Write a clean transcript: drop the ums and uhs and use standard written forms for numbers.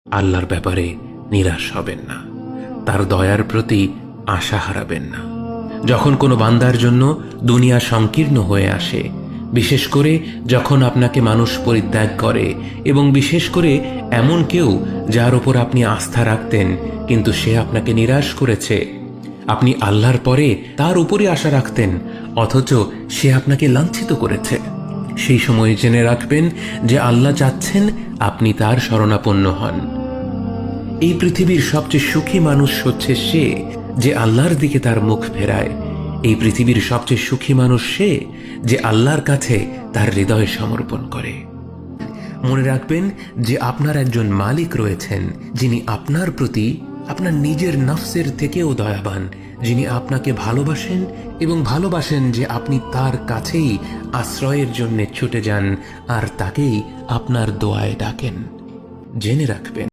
আল্লাহর ব্যাপারে নিরাশ হবেন না, তার দয়ার প্রতি আশা হারাবেন না। যখন কোনো বান্দার জন্য দুনিয়া সংকীর্ণ হয়ে আসে, বিশেষ করে যখন আপনাকে মানুষ পরিত্যাগ করে, এবং বিশেষ করে এমন কেউ যার ওপর আপনি আস্থা রাখতেন কিন্তু সে আপনাকে নিরাশ করেছে, আপনি আল্লাহর পরে তার উপরে আশা রাখতেন অথচ সে আপনাকে লাঞ্ছিত করেছে, সেই সময় জেনে রাখবেন যে আল্লাহ চাচ্ছেন আপনি তার শরণাপন্ন হন। এই পৃথিবীর সবচেয়ে সুখী মানুষ হচ্ছে সে যে আল্লাহর দিকে তার মুখ ফেরায়। এই পৃথিবীর সবচেয়ে সুখী মানুষ সে যে আল্লাহর কাছে তার হৃদয় সমর্পণ করে। মনে রাখবেন যে আপনার একজন মালিক রয়েছেন যিনি আপনার প্রতি আপনার নিজের নফসের থেকেও দয়াবান, যিনি আপনাকে ভালোবাসেন এবং ভালোবাসেন যে আপনি তার কাছেই আশ্রয়ের জন্য ছুটে যান আর তাকেই আপনার দোয়ায় ডাকেন। জেনে রাখবেন